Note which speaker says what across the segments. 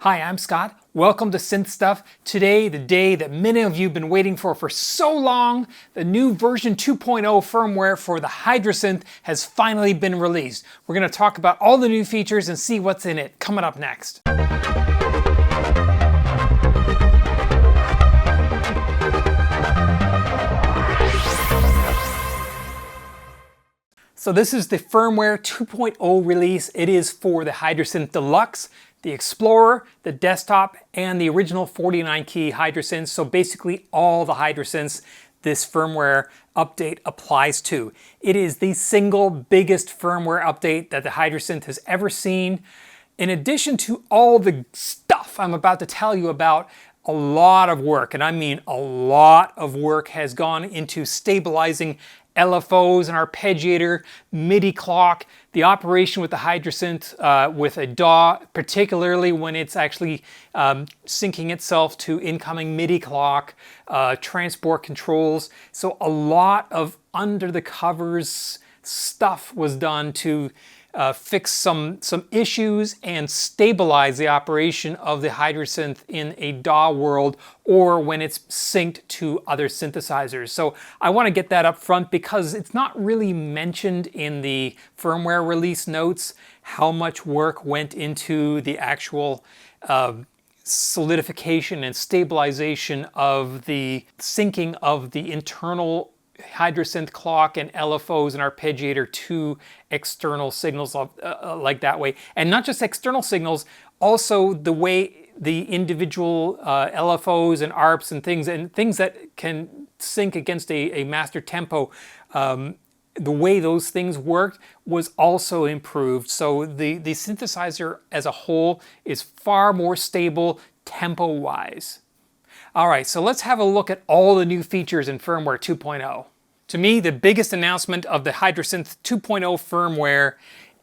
Speaker 1: Hi, I'm Scott. Welcome to Synth Stuff. Today, the day that many of you have been waiting for so long, the new version 2.0 firmware for the Hydrasynth has finally been released. We're going to talk about all the new features and see what's in it coming up next. So this is the Firmware 2.0 release. It is for the Hydrasynth Deluxe, the Explorer, the desktop, and the original 49-key Hydrasynth. So basically all the Hydrasynths this firmware update applies to. It is the single biggest firmware update that the Hydrasynth has ever seen. In addition to all the stuff I'm about to tell you about, a lot of work, and I mean a lot of work, has gone into stabilizing LFOs and Arpeggiator, MIDI clock, the operation with the Hydrasynth with a DAW, particularly when it's actually syncing itself to incoming MIDI clock, transport controls. So a lot of under the covers stuff was done to fix some issues and stabilize the operation of the Hydrasynth in a DAW world or when it's synced to other synthesizers. So I want to get that up front because it's not really mentioned in the firmware release notes how much work went into the actual solidification and stabilization of the syncing of the internal Hydrasynth clock and LFOs and Arpeggiator to external signals like that way. And not just external signals, also the way the individual LFOs and ARPs and things that can sync against a master tempo, the way those things worked was also improved. So the synthesizer as a whole is far more stable tempo-wise. All right, so let's have a look at all the new features in Firmware 2.0. To me, the biggest announcement of the Hydrasynth 2.0 firmware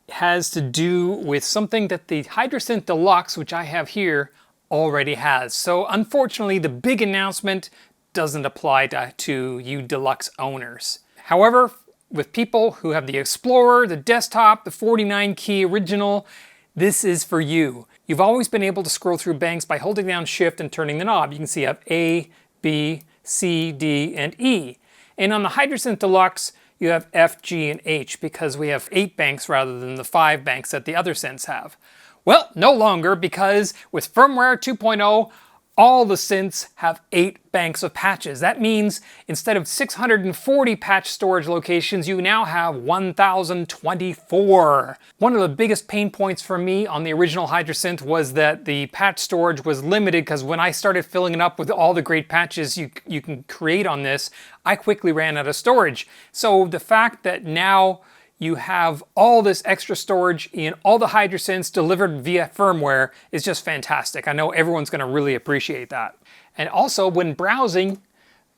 Speaker 1: has to do with something that the Hydrasynth Deluxe, which I have here, already has. So unfortunately, the big announcement doesn't apply to you Deluxe owners. However, with people who have the Explorer, the desktop, the 49-key original, this is for you. You've always been able to scroll through banks by holding down Shift and turning the knob. You can see you have A, B, C, D, and E. And on the Hydrasynth Deluxe, you have F, G, and H because we have 8 banks rather than the 5 banks that the other synths have. Well, no longer, because with Firmware 2.0, all the synths have 8 banks of patches. That means instead of 640 patch storage locations, you now have 1,024. One of the biggest pain points for me on the original Hydrasynth was that the patch storage was limited, because when I started filling it up with all the great patches you can create on this, I quickly ran out of storage. So the fact that now you have all this extra storage in all the Hydrasynths delivered via firmware is just fantastic. I know everyone's going to really appreciate that. And also, when browsing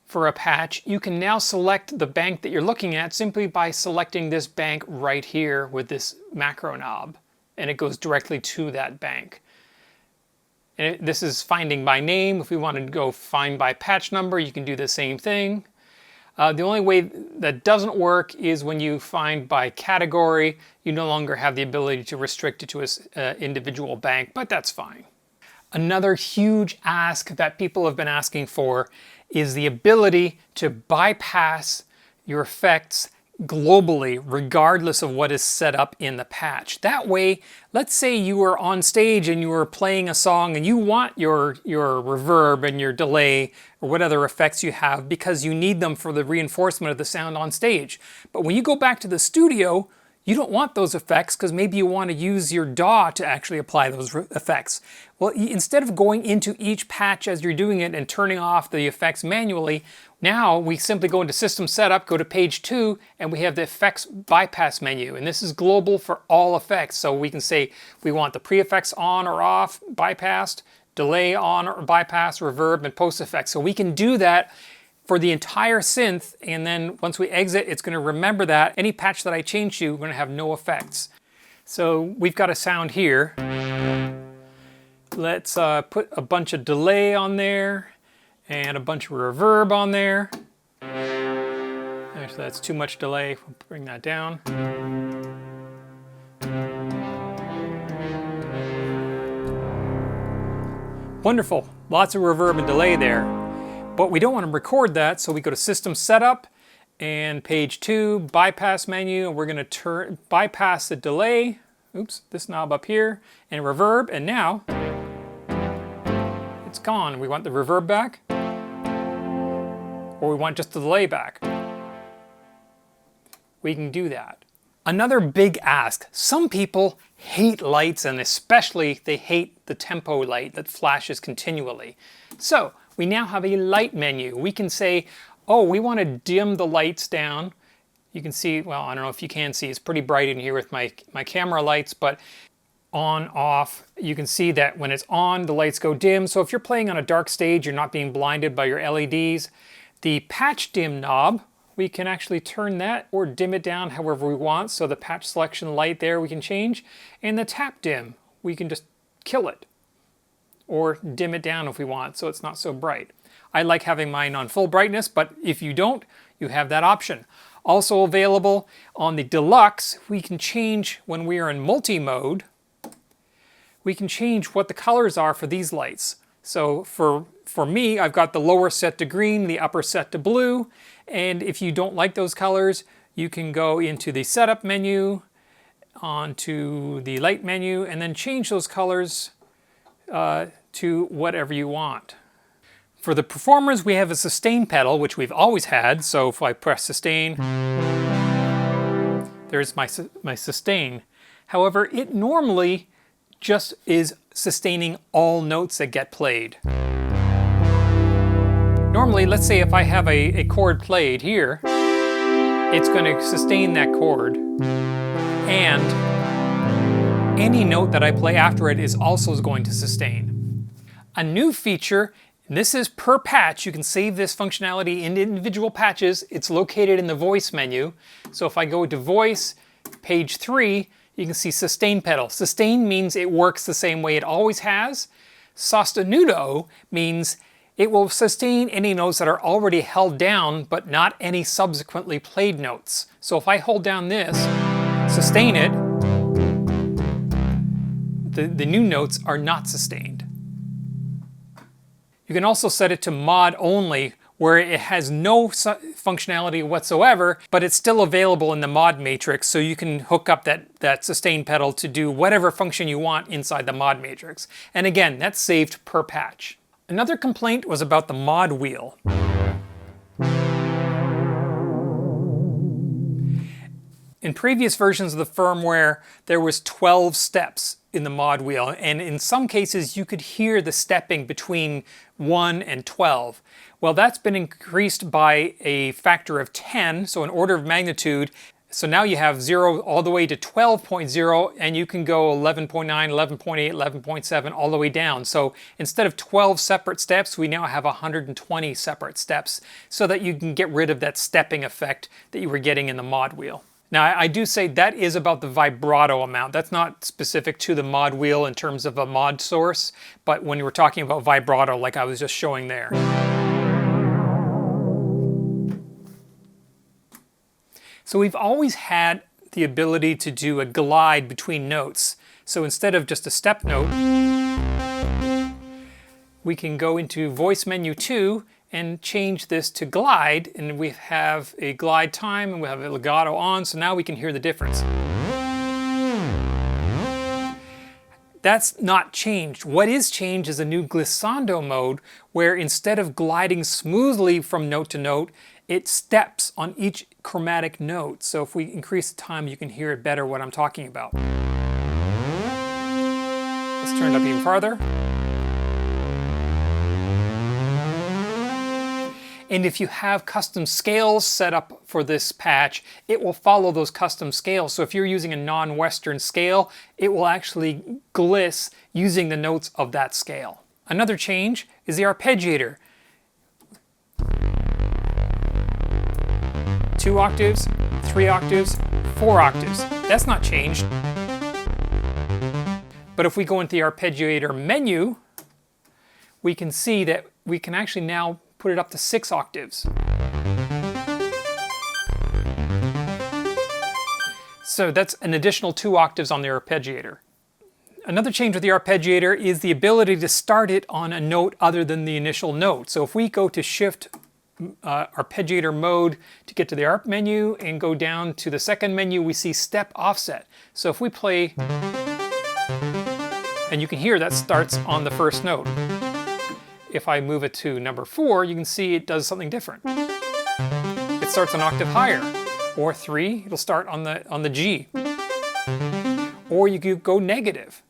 Speaker 1: for a patch, you can now select the bank that you're looking at simply by selecting this bank right here with this macro knob, and it goes directly to that bank. And this is finding by name. If we wanted to go find by patch number, you can do the same thing. The only way that doesn't work is when you find by category. You no longer have the ability to restrict it to an individual bank, but that's fine. Another huge ask that people have been asking for is the ability to bypass your effects globally, regardless of what is set up in the patch. That way, let's say you were on stage and you were playing a song and you want your reverb and your delay or what other effects you have because you need them for the reinforcement of the sound on stage. But when you go back to the studio, you don't want those effects because maybe you want to use your DAW to actually apply those effects. Well, instead of going into each patch as you're doing it and turning off the effects manually, now we simply go into System Setup, go to page 2, and we have the Effects Bypass menu. And this is global for all effects. So we can say we want the pre-effects on or off, bypassed, delay on or bypass, reverb, and post-effects. So we can do that for the entire synth, and then once we exit, it's going to remember that. Any patch that I change to, we're going to have no effects. So we've got a sound here. Let's put a bunch of delay on there and a bunch of reverb on there. Actually, that's too much delay. We'll bring that down. Wonderful, lots of reverb and delay there. But we don't want to record that, so we go to System Setup and page 2, bypass menu, and we're going to bypass the delay, oops, this knob up here, and reverb, and now it's gone. We want the reverb back, or we want just the delay back. We can do that. Another big ask, some people hate lights, and especially they hate the tempo light that flashes continually. So we now have a light menu. We can say, oh, we want to dim the lights down. You can see, well, I don't know if you can see, it's pretty bright in here with my camera lights, but on, off, you can see that when it's on, the lights go dim. So if you're playing on a dark stage, you're not being blinded by your LEDs. The patch dim knob, we can actually turn that or dim it down however we want. So the patch selection light there we can change. And the tap dim, we can just kill it or dim it down if we want so it's not so bright. I like having mine on full brightness, but if you don't, you have that option. Also available on the Deluxe, we can change when we are in multi-mode, we can change what the colors are for these lights. So for me, I've got the lower set to green, the upper set to blue, and if you don't like those colors, you can go into the setup menu, onto the light menu, and then change those colors to whatever you want. For the performers, we have a sustain pedal, which we've always had. So if I press sustain, there's my sustain. However, it normally just is sustaining all notes that get played. Normally, let's say if I have a chord played here, it's going to sustain that chord. And any note that I play after it is also going to sustain. A new feature, this is per patch. You can save this functionality in individual patches. It's located in the voice menu. So if I go to voice, page 3, you can see sustain pedal. Sustain means it works the same way it always has. Sostenuto means it will sustain any notes that are already held down, but not any subsequently played notes. So if I hold down this, sustain it, the new notes are not sustained. You can also set it to mod only, where it has no functionality whatsoever, but it's still available in the mod matrix, so you can hook up that sustain pedal to do whatever function you want inside the mod matrix. And again, that's saved per patch. Another complaint was about the mod wheel. In previous versions of the firmware, there was 12 steps in the mod wheel, and in some cases you could hear the stepping between 1 and 12. Well, that's been increased by a factor of 10, so an order of magnitude. So now you have 0 all the way to 12.0, and you can go 11.9, 11.8, 11.7 all the way down. So instead of 12 separate steps, we now have 120 separate steps, so that you can get rid of that stepping effect that you were getting in the mod wheel. Now, I do say that is about the vibrato amount. That's not specific to the mod wheel in terms of a mod source, but when you were talking about vibrato, like I was just showing there. So we've always had the ability to do a glide between notes. So instead of just a step note, we can go into voice menu 2 and change this to glide, and we have a glide time and we have a legato on, so now we can hear the difference. That's not changed. What is changed is a new glissando mode, where instead of gliding smoothly from note to note, it steps on each chromatic note. So if we increase the time, you can hear it better what I'm talking about. Let's turn it up even farther. And if you have custom scales set up for this patch, it will follow those custom scales. So if you're using a non-Western scale, it will actually gliss using the notes of that scale. Another change is the Arpeggiator. 2 octaves, 3 octaves, 4 octaves. That's not changed. But if we go into the Arpeggiator menu, we can see that we can actually now put it up to 6 octaves. So that's an additional 2 octaves on the Arpeggiator. Another change with the Arpeggiator is the ability to start it on a note other than the initial note. So if we go to Shift Arpeggiator mode to get to the ARP menu and go down to the second menu, we see step offset. So if we play, and you can hear that starts on the first note. If I move it to number 4, you can see it does something different. It starts an octave higher. Or 3, it'll start on the G. Or you could go negative.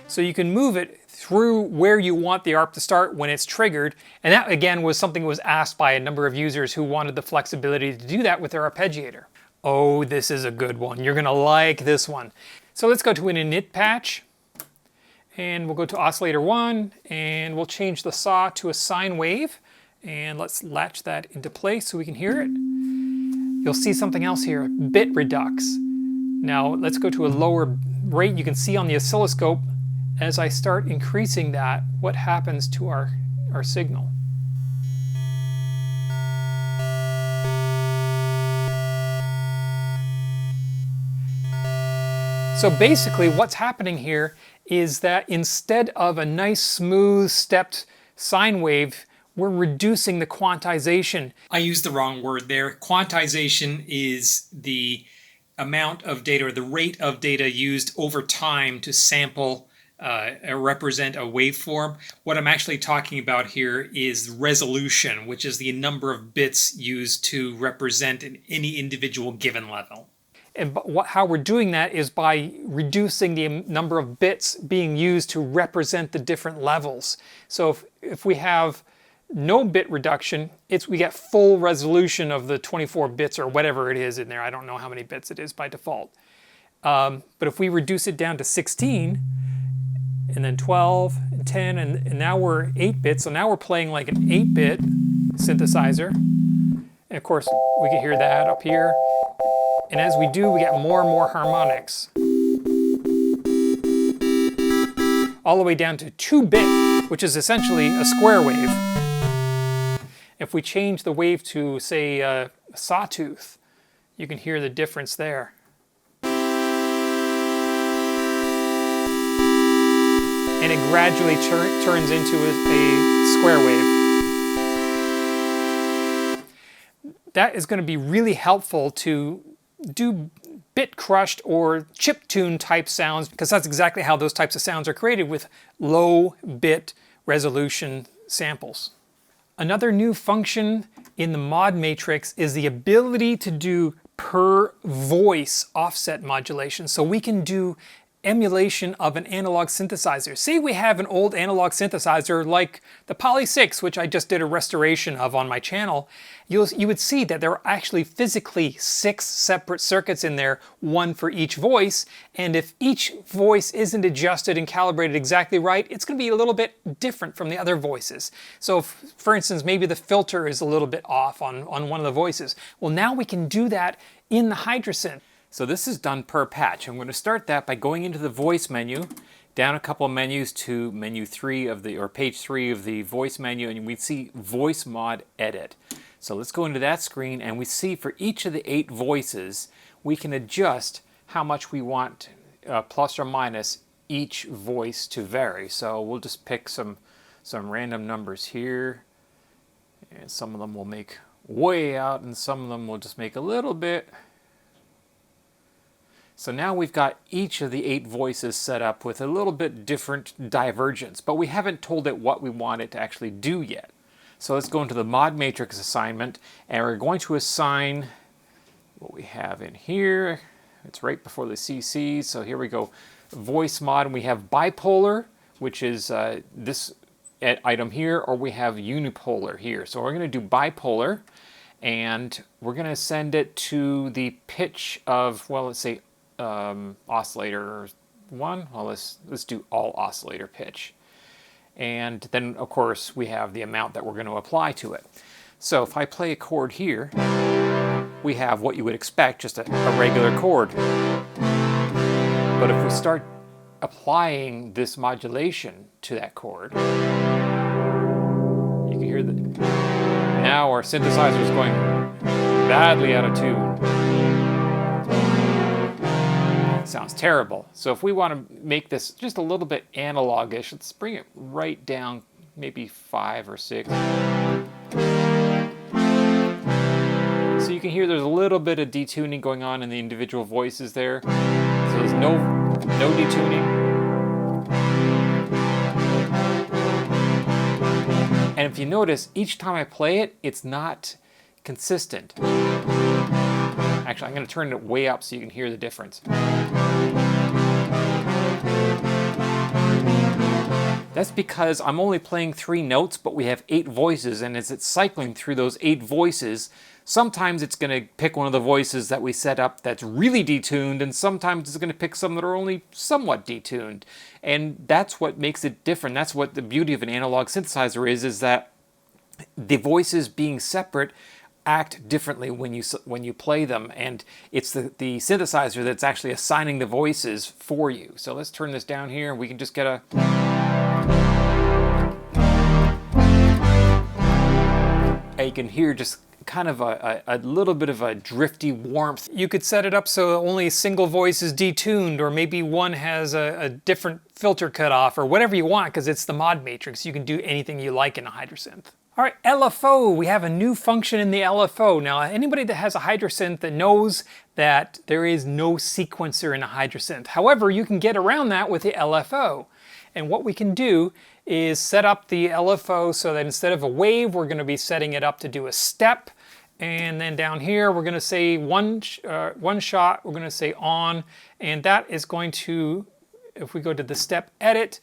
Speaker 1: So you can move it through where you want the ARP to start when it's triggered. And that, again, was something that was asked by a number of users who wanted the flexibility to do that with their Arpeggiator. Oh, this is a good one. You're going to like this one. So let's go to an init patch. And we'll go to oscillator 1, and we'll change the saw to a sine wave. And let's latch that into place so we can hear it. You'll see something else here, bit redux. Now let's go to a lower rate. You can see on the oscilloscope, as I start increasing that, what happens to our signal. So basically what's happening here is that instead of a nice smooth stepped sine wave, we're reducing the quantization. I used the wrong word there. Quantization is the amount of data or the rate of data used over time to sample represent a waveform. What I'm actually talking about here is resolution, which is the number of bits used to represent any individual given level. And how we're doing that is by reducing the number of bits being used to represent the different levels. So if we have no bit reduction, we get full resolution of the 24 bits or whatever it is in there. I don't know how many bits it is by default. But if we reduce it down to 16, and then 12, and 10, and now we're 8 bits, so now we're playing like an 8-bit synthesizer. And of course, we can hear that up here. And as we do, we get more and more harmonics. All the way down to 2-bit, which is essentially a square wave. If we change the wave to, say, a sawtooth, you can hear the difference there. And it gradually turns into a square wave. That is going to be really helpful to do bit crushed or chiptune type sounds, because that's exactly how those types of sounds are created, with low bit resolution samples. Another new function in the mod matrix is the ability to do per voice offset modulation. So we can do emulation of an analog synthesizer. Say we have an old analog synthesizer like the Poly 6, which I just did a restoration of on my channel. You would see that there are actually physically 6 separate circuits in there, one for each voice, and if each voice isn't adjusted and calibrated exactly right, it's going to be a little bit different from the other voices. So for instance, maybe the filter is a little bit off on one of the voices. Well, now we can do that in the Hydrasynth. So this is done per patch. I'm going to start that by going into the voice menu, down a couple of menus to menu 3 of the, or page 3 of the voice menu, and we see voice mod edit. So let's go into that screen, and we see for each of the 8 voices, we can adjust how much we want plus or minus each voice to vary. So we'll just pick some random numbers here, and some of them will make way out, and some of them will just make a little bit. So now we've got each of the 8 voices set up with a little bit different divergence, but we haven't told it what we want it to actually do yet. So let's go into the mod matrix assignment, and we're going to assign what we have in here. It's right before the CC, so here we go. Voice mod, and we have bipolar, which is this item here, or we have unipolar here. So we're going to do bipolar, and we're going to send it to the pitch of, well, let's say oscillator 1. Well, let's do all oscillator pitch. And then, of course, we have the amount that we're going to apply to it. So if I play a chord here, we have what you would expect, just a regular chord. But if we start applying this modulation to that chord, you can hear that now our synthesizer is going badly out of tune. Sounds terrible. So if we want to make this just a little bit analogish, let's bring it right down, maybe 5 or 6. So you can hear there's a little bit of detuning going on in the individual voices there. So there's no detuning. And if you notice, each time I play it, it's not consistent. Actually, I'm going to turn it way up so you can hear the difference. That's because I'm only playing 3 notes, but we have 8 voices, and as it's cycling through those 8 voices, sometimes it's going to pick one of the voices that we set up that's really detuned, and sometimes it's going to pick some that are only somewhat detuned. And that's what makes it different. That's what the beauty of an analog synthesizer is that the voices being separate act differently when you play them, and it's the synthesizer that's actually assigning the voices for you. So let's turn this down here, and we can just get a... You can hear just kind of a little bit of a drifty warmth. You could set it up so only a single voice is detuned, or maybe one has a different filter cutoff, or whatever you want, because it's the mod matrix. You can do anything you like in a Hydrasynth. All right, LFO. We have a new function in the LFO. Now, anybody that has a Hydrasynth that knows that there is no sequencer in a Hydrasynth. However, you can get around that with the LFO. And what we can do is set up the LFO so that instead of a wave, we're going to be setting it up to do a step. And then down here, we're going to say one shot, we're going to say on, and that is going to, if we go to the step edit,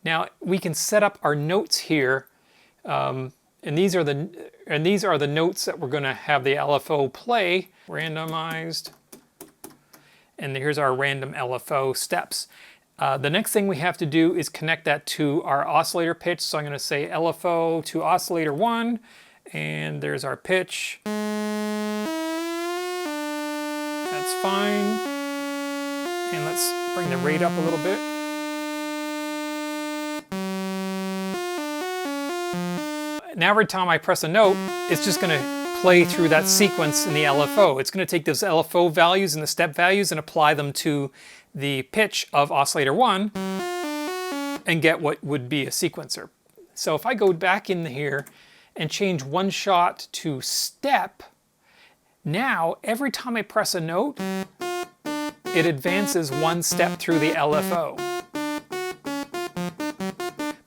Speaker 1: now we can set up our notes here. And these are the notes that we're going to have the LFO play, randomized. And here's our random LFO steps. The next thing we have to do is connect that to our oscillator pitch. So I'm going to say LFO to oscillator 1, and there's our pitch. That's fine. And let's bring the rate up a little bit. Now every time I press a note, it's just going to play through that sequence in the LFO. It's going to take those LFO values and the step values and apply them to the pitch of oscillator 1 and get what would be a sequencer. So if I go back in here and change one shot to step, now every time I press a note, it advances one step through the LFO.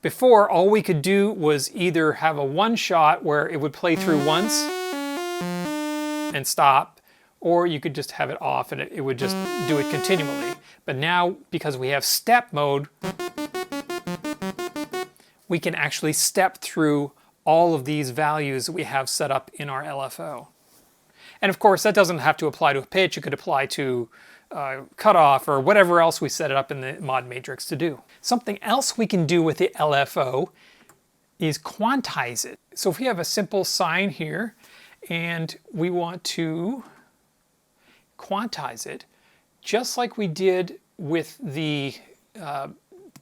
Speaker 1: Before, all we could do was either have a one shot where it would play through once and stop, or you could just have it off and it would just do it continually. But now, because we have step mode, we can actually step through all of these values that we have set up in our LFO. And of course, that doesn't have to apply to a pitch. It could apply to cutoff or whatever else we set it up in the mod matrix to do. Something else we can do with the LFO is quantize it. So if we have a simple sine here and we want to quantize it, just like we did with the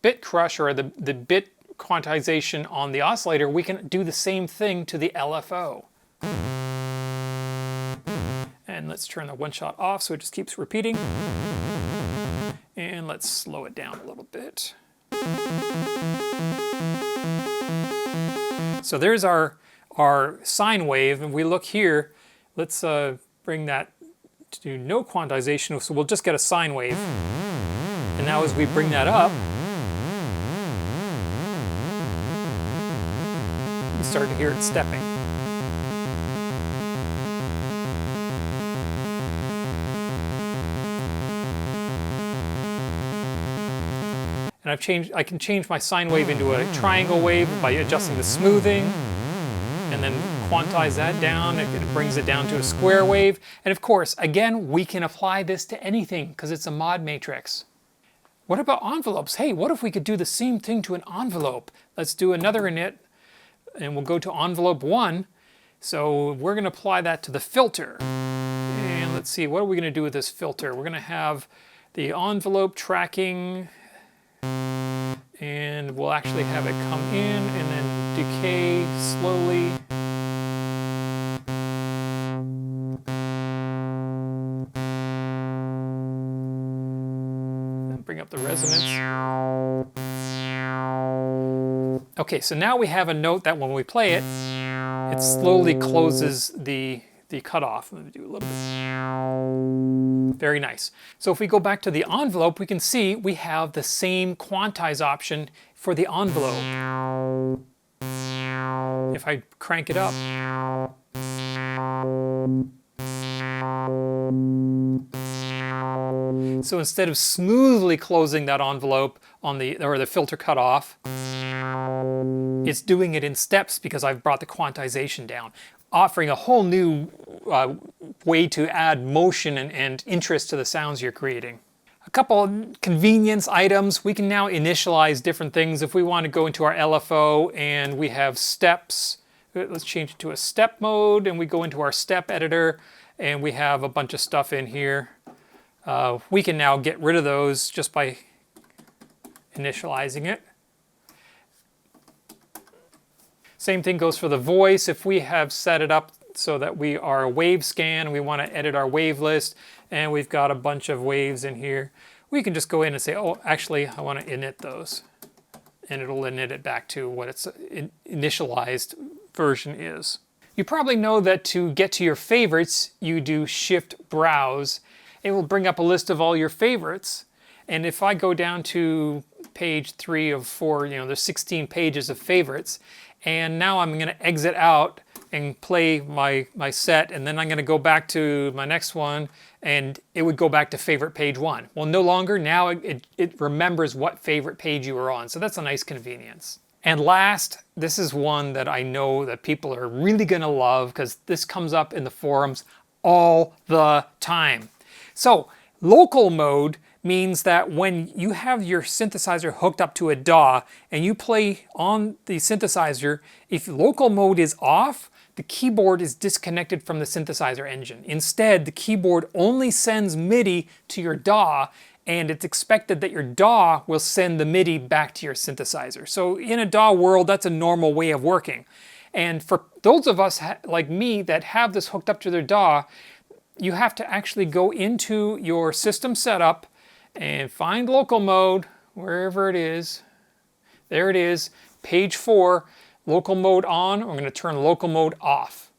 Speaker 1: bit crush or the bit quantization on the oscillator, we can do the same thing to the LFO. And let's turn the one shot off so it just keeps repeating. And let's slow it down a little bit. So there's our sine wave, and we look here, let's bring that to no quantization, so we'll just get a sine wave. And now as we bring that up, you start to hear it stepping. And I can change my sine wave into a triangle wave by adjusting the smoothing, and then quantize that down. It brings it down to a square wave. And of course, again, we can apply this to anything because it's a mod matrix. What about envelopes? Hey, what if we could do the same thing to an envelope? Let's do another init, and we'll go to envelope 1. So we're going to apply that to the filter. And let's see, what are we going to do with this filter? We're going to have the envelope tracking, and we'll actually have it come in and then decay slowly. resonance. Okay, so now we have a note that when we play it, it slowly closes the cutoff. Let me do a little bit. Very nice. So if we go back to the envelope, we can see we have the same quantize option for the envelope. If I crank it up, so instead of smoothly closing that envelope on the filter cutoff, it's doing it in steps because I've brought the quantization down, offering a whole new way to add motion and interest to the sounds you're creating. A couple convenience items. We can now initialize different things. If we want to go into our LFO and we have steps, let's change it to a step mode, and we go into our step editor and we have a bunch of stuff in here. We can now get rid of those just by initializing it. Same thing goes for the voice. If we have set it up so that we are a wave scan and we want to edit our wave list and we've got a bunch of waves in here, we can just go in and say, oh, actually, I want to init those. And it'll init it back to what its initialized version is. You probably know that to get to your favorites, you do Shift Browse. It will bring up a list of all your favorites. And if I go down to page 3 of 4, there's 16 pages of favorites. And now I'm going to exit out and play my set, and then I'm going to go back to my next one, and it would go back to favorite page 1. Well, no longer. Now it remembers what favorite page you were on, so that's a nice convenience. And last, this is one that I know that people are really going to love because this comes up in the forums all the time. So, local mode means that when you have your synthesizer hooked up to a DAW and you play on the synthesizer, if local mode is off, the keyboard is disconnected from the synthesizer engine. Instead, the keyboard only sends MIDI to your DAW, and it's expected that your DAW will send the MIDI back to your synthesizer. So in a DAW world, that's a normal way of working. And for those of us like me that have this hooked up to their DAW, you have to actually go into your system setup and find local mode, wherever it is. There it is, page 4, local mode on. I'm going to turn local mode off.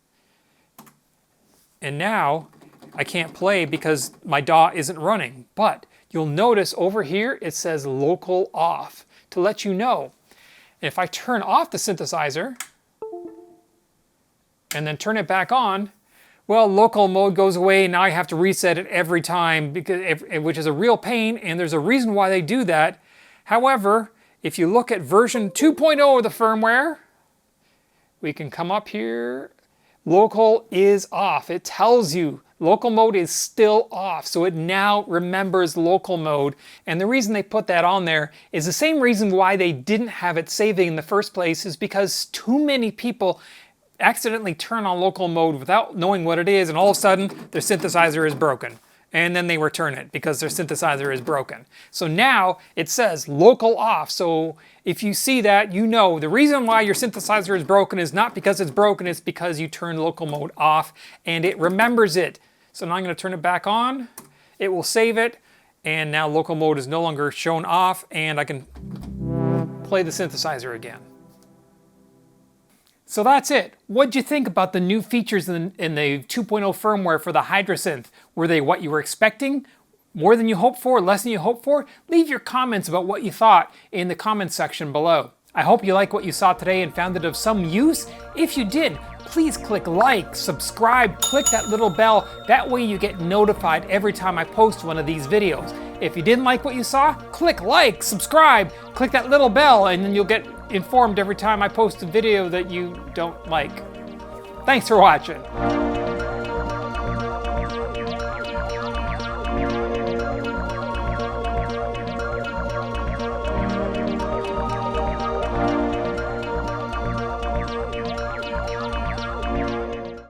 Speaker 1: And now I can't play because my DAW isn't running. But you'll notice over here it says local off to let you know. If I turn off the synthesizer and then turn it back on, well, local mode goes away. Now I have to reset it every time, which is a real pain, and there's a reason why they do that. However, if you look at version 2.0 of the firmware, we can come up here. Local is off. It tells you local mode is still off, so it now remembers local mode. And the reason they put that on there is the same reason why they didn't have it saving in the first place, is because too many people accidentally turn on local mode without knowing what it is, and all of a sudden their synthesizer is broken. And then they return it because their synthesizer is broken. So now it says local off. So if you see that, you know the reason why your synthesizer is broken is not because it's broken, it's because you turned local mode off and it remembers it. So now I'm going to turn it back on. It will save it, and now local mode is no longer shown off, and I can play the synthesizer again. So that's it. What'd you think about the new features in the 2.0 firmware for the Hydrasynth? Were they what you were expecting? More than you hoped for? Less than you hoped for? Leave your comments about what you thought in the comments section below. I hope you like what you saw today and found it of some use. If you did, please click like, subscribe, click that little bell. That way you get notified every time I post one of these videos. If you didn't like what you saw, click like, subscribe, click that little bell, and then you'll get informed every time I post a video that you don't like. Thanks for watching.